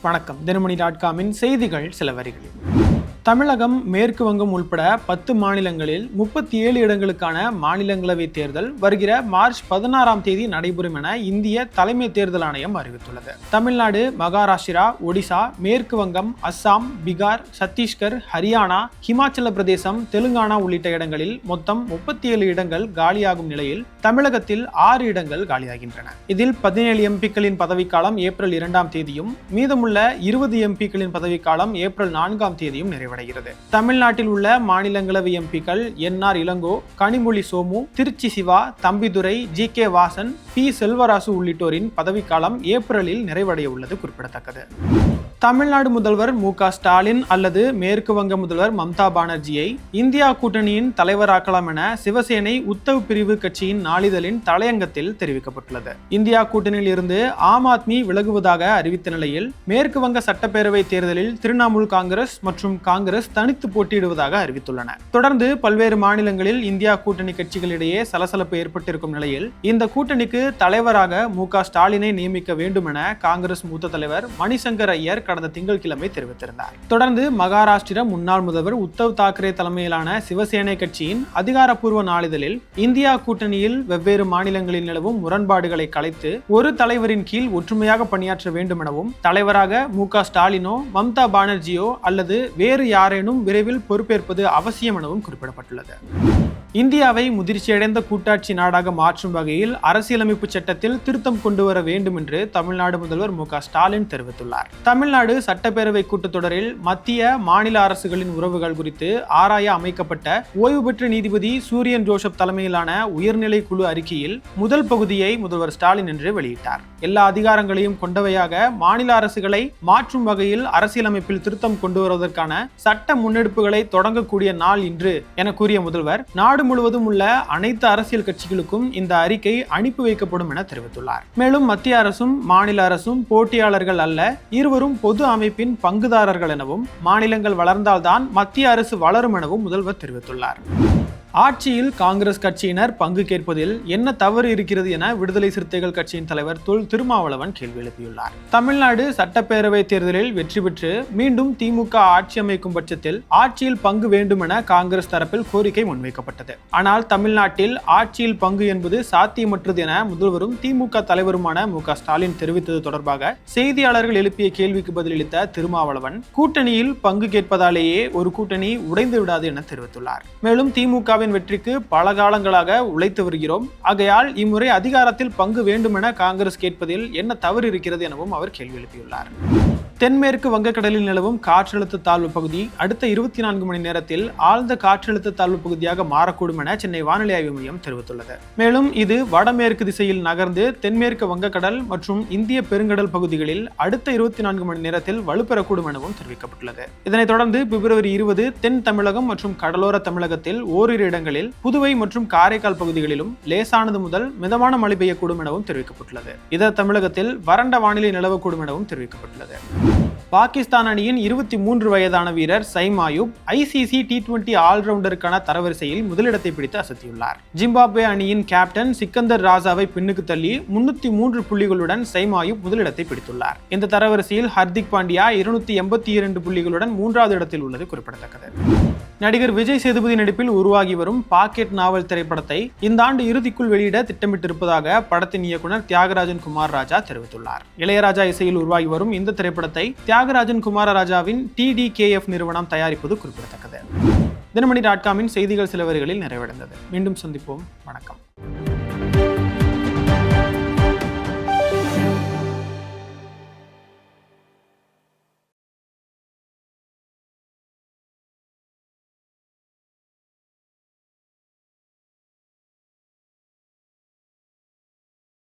வணக்கம். தினமணி.comஇன் செய்திகள் சில வரிகளில். தமிழகம், மேற்கு வங்கம் உள்பட 10 மாநிலங்களில் 37 இடங்களுக்கான மாநிலங்களவை தேர்தல் வருகிற மார்ச் 16ஆம் தேதி நடைபெறும் என இந்திய தலைமை தேர்தல் ஆணையம் அறிவித்துள்ளது. தமிழ்நாடு, மகாராஷ்டிரா, ஒடிசா, மேற்கு வங்கம், அஸ்ஸாம், பீகார், சத்தீஸ்கர், ஹரியானா, ஹிமாச்சல பிரதேசம், தெலுங்கானா உள்ளிட்ட இடங்களில் மொத்தம் 37 இடங்கள் காலியாகும் நிலையில் தமிழகத்தில் 6 இடங்கள் காலியாகின்றன. இதில் 17 எம்பிக்களின் பதவிக்காலம் ஏப்ரல் 2ஆம் தேதியும் மீதமுள்ள 20 எம்பிக்களின் பதவிக்காலம் ஏப்ரல் 4ஆம் தேதியும் நிறைவடைகிறது. தமிழ்நாட்டில் உள்ள மாநிலங்களவை எம்பிக்கள் என்.ஆர். இளங்கோ, கனிமொழி சோமு, திருச்சி சிவா, தம்பிதுரை, ஜி.கே. வாசன், பி. செல்வராசு உள்ளிட்டோரின் பதவிக்காலம் ஏப்ரலில் நிறைவடைய உள்ளது குறிப்பிடத்தக்கது. தமிழ்நாடு முதல்வர் மு.க. ஸ்டாலின் அல்லது மேற்கு வங்க முதல்வர் மம்தா பானர்ஜியை இந்தியா கூட்டணியின் தலைவராக்கலாம் என சிவசேனை உத்தவ் பிரிவு கட்சியின் நாளிதழின் தலையங்கத்தில் தெரிவிக்கப்பட்டுள்ளது. இந்தியா கூட்டணியில் இருந்து ஆம் ஆத்மி விலகுவதாக அறிவித்த நிலையில் மேற்கு வங்க சட்டப்பேரவை தேர்தலில் திரிணாமுல் காங்கிரஸ் மற்றும் காங்கிரஸ் தனித்து போட்டியிடுவதாக அறிவித்துள்ளன. தொடர்ந்து பல்வேறு மாநிலங்களில் இந்தியா கூட்டணி கட்சிகளிடையே சலசலப்பு ஏற்பட்டிருக்கும் நிலையில் இந்த கூட்டணிக்கு தலைவராக மு.க. ஸ்டாலினை நியமிக்க வேண்டும் என காங்கிரஸ் மூத்த தலைவர் மணிசங்கர் ஐயர் கடந்த திங்கட்கிழமை தெரிவித்திருந்தார். தொடர்ந்து மகாராஷ்டிர முன்னாள் முதல்வர் உத்தவ் தாக்கரே தலைமையிலான சிவசேனை கட்சியின் அதிகாரப்பூர்வ நாளிதழில் இந்தியா கூட்டணியில் வெவ்வேறு மாநிலங்களில் நிலவும் முரண்பாடுகளை கலைத்து ஒரு தலைவரின் கீழ் ஒற்றுமையாக பணியாற்ற வேண்டும் எனவும் தலைவராக மு.க. ஸ்டாலினோ, மம்தா பானர்ஜியோ அல்லது வேறு யாரேனும் விரைவில் பொறுப்பேற்பது அவசியம் எனவும் குறிப்பிடப்பட்டுள்ளது. இந்தியாவை முதிர்ச்சியடைந்த கூட்டாட்சி நாடாக மாற்றும் வகையில் அரசியலமைப்பு சட்டத்தில் திருத்தம் கொண்டு வர வேண்டும் என்று தமிழ்நாடு முதல்வர் மு.க. ஸ்டாலின் தெரிவித்துள்ளார். தமிழ்நாடு சட்டப்பேரவை கூட்டத்தொடரில் மத்திய, மாநில அரசுகளின் உறவுகள் குறித்து ஆராய அமைக்கப்பட்ட ஓய்வு பெற்ற நீதிபதி சூரியன் ஜோசப் தலைமையிலான உயர்நிலை குழு அறிக்கையில் முதல் பகுதியை முதல்வர் ஸ்டாலின் என்று வெளியிட்டார். எல்லா அதிகாரங்களையும் கொண்டவையாக மாநில அரசுகளை மாற்றும் வகையில் அரசியலமைப்பில் திருத்தம் கொண்டு வருவதற்கான சட்ட முன்னெடுப்புகளை தொடங்கக்கூடிய நாள் இன்று என கூறிய முதல்வர், நாடு முழுவதும் உள்ள அனைத்து அரசியல் கட்சிகளுக்கும் இந்த அறிக்கை அனுப்பி வைக்கப்படும் என தெரிவித்துள்ளார். மேலும் மத்திய அரசும் மாநில அரசும் போட்டியாளர்கள் அல்ல, இருவரும் பொது அமைப்பின் பங்குதாரர்கள் எனவும் மாநிலங்கள் வளர்ந்தால்தான் மத்திய அரசு வளரும் எனவும் முதல்வர் தெரிவித்துள்ளார். ஆட்சியில் காங்கிரஸ் கட்சியினர் பங்கு கேட்பதில் என்ன தவறு இருக்கிறது என விடுதலை சிறுத்தைகள் கட்சியின் தலைவர் தொல் திருமாவளவன் கேள்வி எழுப்பியுள்ளார். தமிழ்நாடு சட்டப்பேரவை தேர்தலில் வெற்றி பெற்று மீண்டும் திமுக ஆட்சி அமைக்கும் பட்சத்தில் ஆட்சியில் பங்கு வேண்டும் என காங்கிரஸ் தரப்பில் கோரிக்கை முன்வைக்கப்பட்டது. ஆனால் தமிழ்நாட்டில் ஆட்சியில் பங்கு என்பது சாத்தியமற்றது என முதல்வரும் திமுக தலைவருமான மு.க. ஸ்டாலின் தெரிவித்தது தொடர்பாக செய்தியாளர்கள் எழுப்பிய கேள்விக்கு பதிலளித்த திருமாவளவன், கூட்டணியில் பங்கு கேட்பதாலேயே ஒரு கூட்டணி உடைந்து விடாது என தெரிவித்துள்ளார். மேலும் திமுக வெற்றிக்கு பல காலங்களாக உழைத்து வருகிறோம், ஆகையால் இம்முறை அதிகாரத்தில் பங்கு வேண்டும் என காங்கிரஸ் கேட்பதில் என்ன தவறு இருக்கிறது எனவும் அவர் கேள்வி எழுப்பியுள்ளார். தென்மேற்கு வங்கக்கடலில் நிலவும் காற்றழுத்த தாழ்வு பகுதி அடுத்த 24 மணி நேரத்தில் ஆழ்ந்த காற்றழுத்த தாழ்வு பகுதியாக மாறக்கூடும் என சென்னை வானிலை ஆய்வு மையம் தெரிவித்துள்ளது. மேலும் இது வடமேற்கு திசையில் நகர்ந்து தென்மேற்கு வங்கக்கடல் மற்றும் இந்திய பெருங்கடல் பகுதிகளில் அடுத்த 24 மணி நேரத்தில் வலுப்பெறக்கூடும் எனவும் தெரிவிக்கப்பட்டுள்ளது. இதனைத் தொடர்ந்து பிப்ரவரி 20 தென் தமிழகம் மற்றும் கடலோர தமிழகத்தில் ஓரிரு இடங்களில், புதுவை மற்றும் காரைக்கால் பகுதிகளிலும் லேசானது முதல் மிதமான மழை பெய்யக்கூடும் எனவும் தெரிவிக்கப்பட்டுள்ளது. இதர தமிழகத்தில் வறண்ட வானிலை நிலவக்கூடும் எனவும் தெரிவிக்கப்பட்டுள்ளது. பாகிஸ்தான் அணியின் 23 வயதான வீரர் சைம் ஆயூப் ஐசிசி T20 ஆல்ரவுண்டருக்கான தரவரிசையில் முதலிடத்தை பிடித்து அசத்தியுள்ளார். ஜிம்பாப்வே அணியின் கேப்டன் சிக்கந்தர் ராஜாவை பின்னுக்கு தள்ளி 303 புள்ளிகளுடன் சைம் ஆயூப் முதலிடத்தை பிடித்துள்ளார். இந்த தரவரிசையில் ஹர்திக் பாண்டியா 282 புள்ளிகளுடன் 3வது இடத்தில் உள்ளது குறிப்பிடத்தக்கது. நடிகர் விஜய் சேதுபதி நடிப்பில் உருவாகி வரும் பாக்கெட் நாவல் திரைப்படத்தை இந்த ஆண்டு இறுதிக்குள் வெளியிட திட்டமிட்டிருப்பதாக படத்தின் இயக்குனர் தியாகராஜன் குமாரராஜா தெரிவித்துள்ளார். இளையராஜா இசையில் உருவாகி வரும் இந்த திரைப்படத்தை தியாகராஜன் குமாரராஜாவின் TDKF நிறுவனம் தயாரிப்பது குறிப்பிடத்தக்கது. தினமணி.comஇன் செய்திகள் சில வரிகளில் நிறைவடைந்தது. மீண்டும் சந்திப்போம். வணக்கம்.